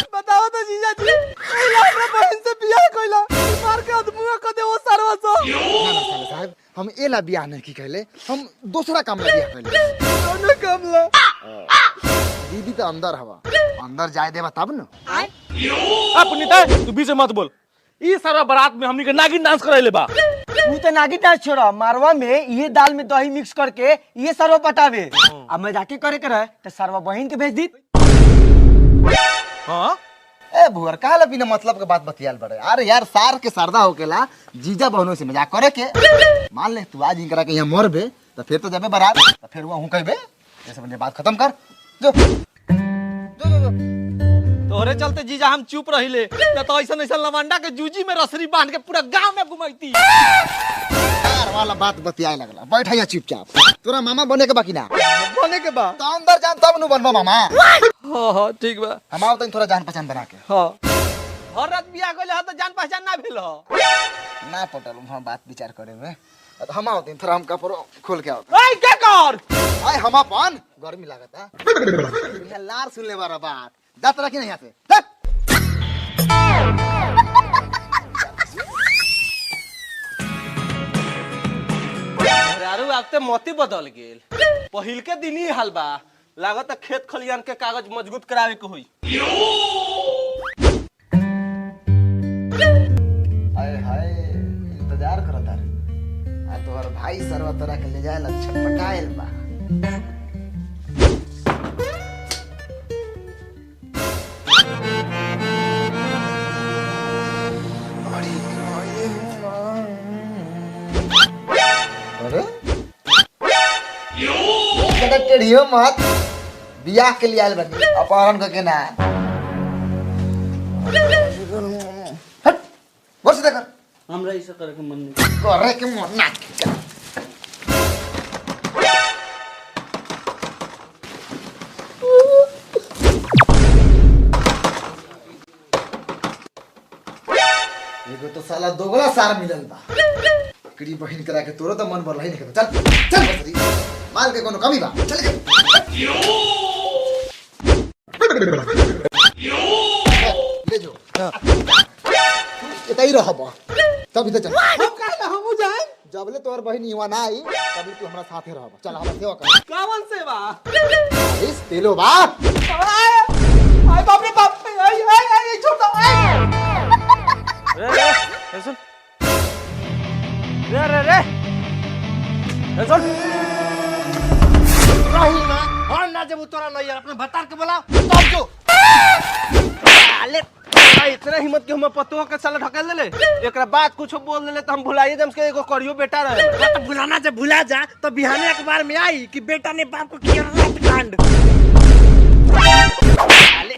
बताओ तो जीजा जी, हमरा बहन से बियाह कइला, मार के अदमुआ क दे ओ सरवा सो। ना साले साहब, हम एला बियाह नहीं की कहले, हम दूसरा काम ला बियाह कहले। कौन काम ला? दीदी तो अंदर हवा, अंदर जाए देबा तब न। पुनीता तू बीच में मत बोल। ई सारा बारात में हमनी के नागिन डांस कराइले बा। तू तो नागिन डांस छोड़ा, मारवा में ये दाल में दही मिक्स करके ये सरवा पटावे। अब मैं जाके करे करे तो सरवा बहन के भेज दी। हां ए भुअर काला बिना मतलब के बात बतियाल बड़े। अरे यार सार के सरदा होकेला जीजा बहनों से मजाक करे के। मान ले तू आज इनकरा के यहाँ मरबे तो फिर तो जबे बारात तो फिर वहां कहबे ऐसे बने बात खत्म कर जो जो जो, जो। तोहरे चलते जीजा हम चुप रहिले, न तो ऐसा ऐसा लवंडा के जूजी में रसरी बांध के पूरा गांव में घुमाईती। यार वाला बात बतियाए लगला। बैठ यहाँ चुपचाप। तोरा मामा बने के बाकी ना बने के बा। तो अंदर जान तब नु बनबा मामा। हां हां ठीक बा। हम आओ तनी थोड़ा जान पहचान बना के। हां हर रात बियाह कइले ह त जान पहचान ना भेल ह। ना पटल हम बात विचार करे में। तो हम आओ तनी थोड़ा हम कपड़ो खोल के आओ। ए क्या कर? आय हम अपन गर्मी लागता। यहाँ लार सुन ले बारा बात। जात रखी नहीं यहाँ से। जा। यारू आपते मोती बदल गेल। पहिल के दिन ही हाल बा। लागत खेत खलियान के कागज मजबूत करावे के होई। हाय हाय इंतजार करता रे। आ तोहर भाई सरवा तोरा के ले जाए ला छटपटाइल बा। अरे ये टेढ़ियो मत बियाह के लिए आयल बनी अपहरण करके ना। हट बस देखर हमरा ऐसा करे के मन नहीं। करे के मन ना। एगो तो साला दोगला सार मिलल बा। कड़ी बहिन करा के तोरो तो मन भरला ही नहीं। चल चल बसरी माल के कोनो कमी बा। चल के ले जो इतई रहबा तब इधर चल। हम कहला हमहु जाए। जबले तोर बहिन युवा ना आई तबले तू हमरा साथे रहबा। चल हमरा सेवा कर। कावन सेवा? इस तेलो बा। आय बाप रे बाप, आय आय आय छोड़ दो। रे सुन। रे सुन। रही ना और ना जब उतरा नहीं यार अपने भतार के बोला तब जो। अले इतना हिम्मत के हम पतोह के साला ढकेल देले। एकरा बाद कुछ बोल देले तो हम भुलाइए जम के एगो करियो बेटा रहे। तो भुलाना जब भुला जा तो बिहाने अखबार में आई कि बेटा ने बाप को किया रात कांड। अले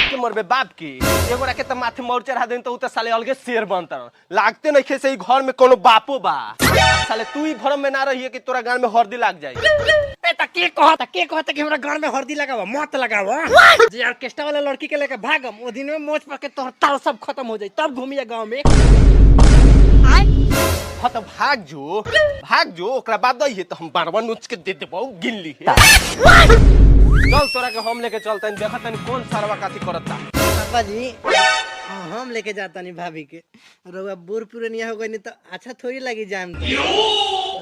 के मरबे बाप की एगो रखे त माथे मोर चढ़ा देन तो उ त साले अलगे शेर बनता। लागते नहीं खे से घर में कोनो बापो बा। साले तू ही भरम में ना रहिए कि तोरा गान में हरदी लाग जाए। बेटा के कहता कि हमरा घर में हरदी लगावा मत लगावा। जे ऑर्केस्ट्रा वाला लड़की के लेके भागम ओ दिन में मोच पके तोहर ताल सब खत्म हो जाई तब घूमिया गांव में। हाँ तो भाग जो ओकरा बाद दही तो हम बारवा नोच के दे देबो गिन ली। चल तोरा के हम लेके चलते हैं देखत नहीं कौन सारवा काती करता। पापा जी हम लेके जाता नहीं भाभी के। रउआ बूढ़ पुरनिया हो गई तो अच्छा थोड़ी लगी जाम तो।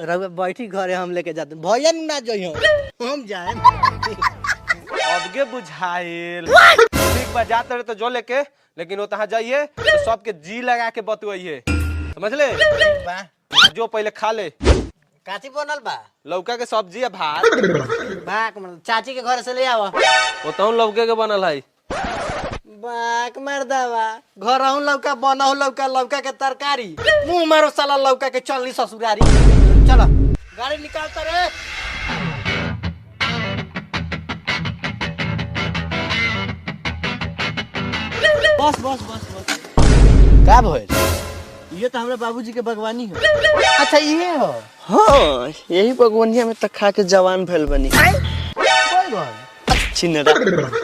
रउआ बैठी घरे हम लेके जाते भैया ना जइहो हम जाए। अबगे बुझाइल ठीक बा जात रहे तो जो लेके लेकिन वो तहां जाइए तो सबके जी लगा के बतवाइए समझ ले। बा जो पहले खा ले। काची बनल बा? लौका के सब्जी है भात। बाक मतलब चाची के घर से ले आवा। वो तो लौके के बनल है। बाक मर्दावा घर हूं लौका बनहु लौका के तरकारी मुंह मारो साला लौका के चलनी ससुरारी। चलो गाड़ी निकालता रे। बस बस बस बस का भइल? ये तो हमरा बाबूजी के बागवानी है। अच्छा ये हो? हाँ यही बागवानिया में तक खा के जवान भइल बनी। छिनरा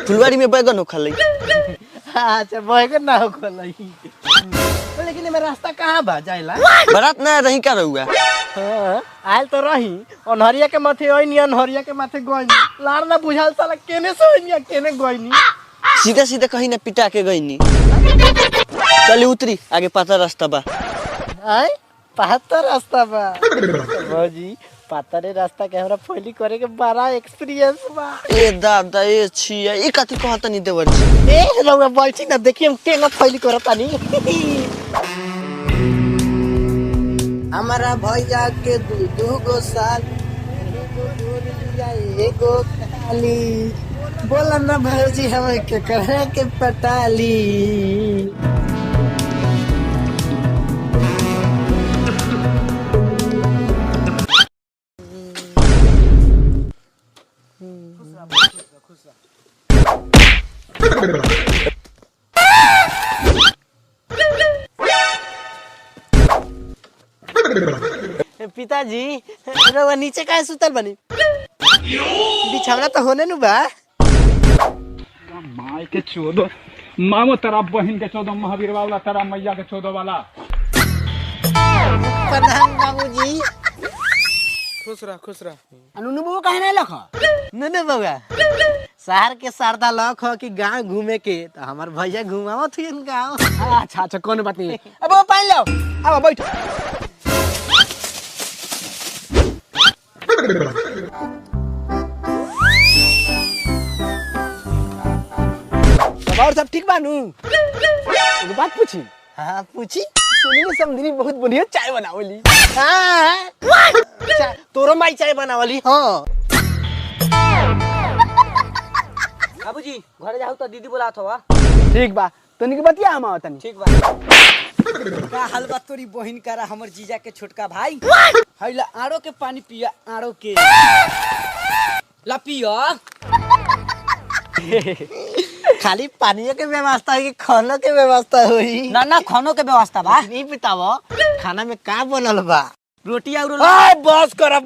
फुलवारी में बैगन हो खा। अच्छा बैगन ना हो खोलाई। लेकिन मेरा रास्ता कहाँ बा जाइला? बारात ना रही का रहुआ हाँ, आयल तो रही अनहरिया के माथे ओइनी अनहरिया के माथे गइनी लाड़ ना बुझाल साला केने से ओइनी केने गइनी सीधा सीधा कहीं ना पिटा के गई नी। चली उतरी आगे पता रास्ता बा। आय पातर रास्ता बा भौजी पातरे रास्ता के हमरा फैली करे के बड़ा एक्सपीरियंस बा। ए दादा ए छिया ए कथी कहता नी देवर जी। ए रउआ बैठी ना देखिए हम केना फैली करतानी। हमारा भैया के दू गो साल एगो खाली बोला ना भौजी हमें के कहे के पटाली। पिताजी रउआ नीचे काहे सुतल बनी बिछौना तो होने नु बा। माई के 14 मामो तेरा बहन के 14 महावीर वाला तेरा मैया के 14 वाला। प्रणाम बाबूजी। खुश रह अनुनु बबू काहे नहीं लख नने बबा शहर के सरदा लख हो कि गांव घूमे के तो हमार भैया घुमावत हुई गांव। अच्छा कोनो बात नहीं। अब वो पानी लो अब बैठ। और सब ठीक बानू? एक बात पूछी। हाँ पूछी। सुनी ने समझनी बहुत बढ़िया चाय बनावली। हाँ तोरो माई चाय बनावली। हाँ बाबूजी घरे जाऊ तो दीदी बोलात हवा। ठीक बा तनी के बतिया हम आवतनी। ठीक बा। का हलवा तोरी बहिन करा हमर जीजा के छोटका भाई हैला आड़ो के पानी पिया आड़ो के ला पिया। खाली पानी के व्यवस्था है कि खाना के व्यवस्था हुई? ना ना खानो के व्यवस्था बा। नहीं बताओ खाना में का बनल बा? रोटी और बस करा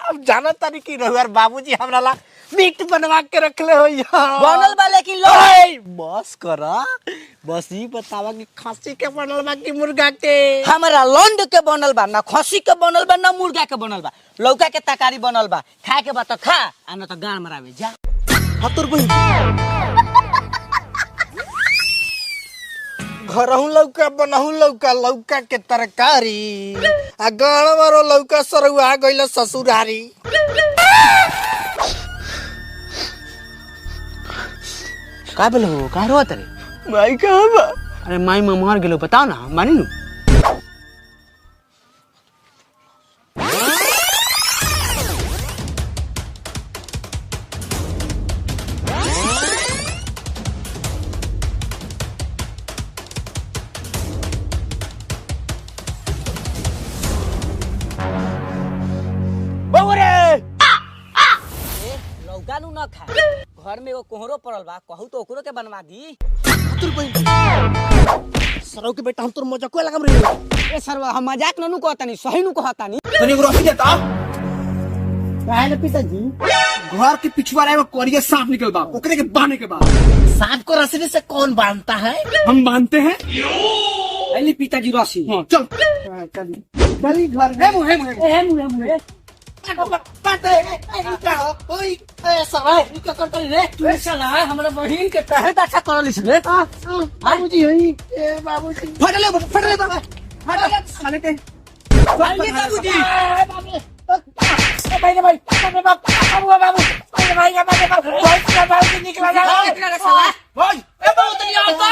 अब जाना तारी की रहुआर बाबूजी हमरा ला मीट बनवा के रखले हो बनल बा लेकिन लो बस करा बस ही बतावा कि खस्सी के बनल बा कि मुर्गा के? हमरा लंड के बनल बा ना खसी के बनल बा ना मुर्गा के बनल बा लौका के तरकारी बनल बा। खा के बा तो खा आ ना तो गान मरावे जा। हतुर बहिन घरहू लौका बनहू लौका के तरकारी आ गाँव मारो लौका सरुआ गइल ससुरारी। का बोलो का रोत रे? माई कहाँ बा? अरे माई में मर गेलो बताओ ना मानी नु। लौका नु ना खा घर में एगो कोहरो पड़ल बा कहू तो ओकरो के बनवा दी। हतुर बहिन सरौ के बेटा हम तोर मजाक को लगाम रे। ए सरवा हम मजाक ननु कहतानी सही नु कहतानी। तनी को रखी देता। काहे पिताजी घर के पिछवाड़े में कोरिया सांप निकल बा ओकरे के बांधने के बाद सांप को रस्सी से कौन बांधता है? हम बांधते हैं। अली पिताजी रसी हां चल चली घर में हमरा बहिन के कहे अच्छा करलिस रे। बाबूजी होई ए बाबूजी फटले साले के बाबूजी निकला साला भाई ए बाबू तनी आता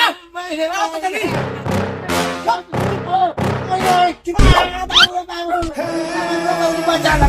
बचाना